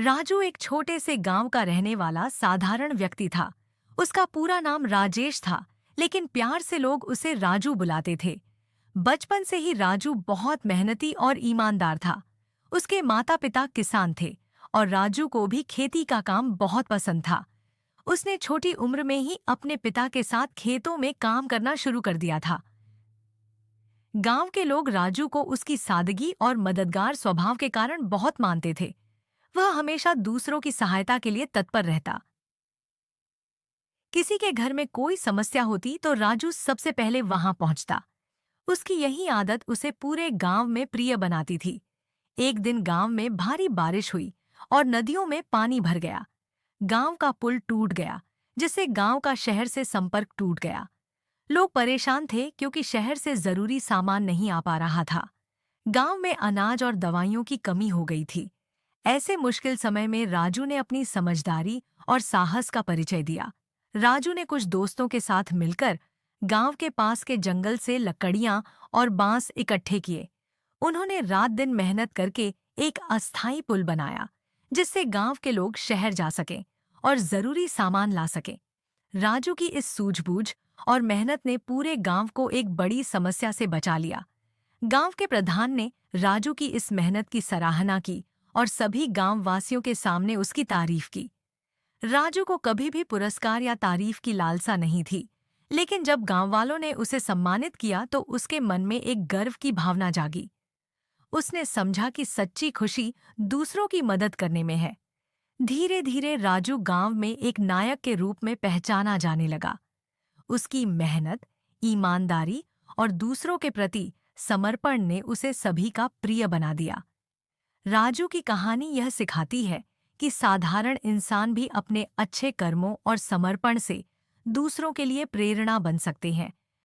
राजू एक छोटे से गांव का रहने वाला साधारण व्यक्ति था। उसका पूरा नाम राजेश था, लेकिन प्यार से लोग उसे राजू बुलाते थे। बचपन से ही राजू बहुत मेहनती और ईमानदार था। उसके माता पिता किसान थे और राजू को भी खेती का काम बहुत पसंद था। उसने छोटी उम्र में ही अपने पिता के साथ खेतों में काम करना शुरू कर दिया था। गांव के लोग राजू को उसकी सादगी और मददगार स्वभाव के कारण बहुत मानते थे। वह हमेशा दूसरों की सहायता के लिए तत्पर रहता। किसी के घर में कोई समस्या होती तो राजू सबसे पहले वहां पहुंचता। उसकी यही आदत उसे पूरे गांव में प्रिय बनाती थी। एक दिन गांव में भारी बारिश हुई और नदियों में पानी भर गया। गांव का पुल टूट गया, जिससे गांव का शहर से संपर्क टूट गया। लोग परेशान थे क्योंकि शहर से जरूरी सामान नहीं आ पा रहा था। गांव में अनाज और दवाइयों की कमी हो गई थी। ऐसे मुश्किल समय में राजू ने अपनी समझदारी और साहस का परिचय दिया। राजू ने कुछ दोस्तों के साथ मिलकर गांव के पास के जंगल से लकड़ियां और बांस इकट्ठे किए। उन्होंने रात दिन मेहनत करके एक अस्थायी पुल बनाया, जिससे गांव के लोग शहर जा सकें और जरूरी सामान ला सकें। राजू की इस सूझबूझ और मेहनत ने पूरे गांव को एक बड़ी समस्या से बचा लिया। गांव के प्रधान ने राजू की इस मेहनत की सराहना की और सभी गांव वासियों के सामने उसकी तारीफ की। राजू को कभी भी पुरस्कार या तारीफ की लालसा नहीं थी, लेकिन जब गांव वालों ने उसे सम्मानित किया तो उसके मन में एक गर्व की भावना जागी। उसने समझा कि सच्ची खुशी दूसरों की मदद करने में है। धीरे धीरे राजू गांव में एक नायक के रूप में पहचाना जाने लगा। उसकी मेहनत, ईमानदारी और दूसरों के प्रति समर्पण ने उसे सभी का प्रिय बना दिया। राजू की कहानी यह सिखाती है कि साधारण इंसान भी अपने अच्छे कर्मों और समर्पण से दूसरों के लिए प्रेरणा बन सकते हैं।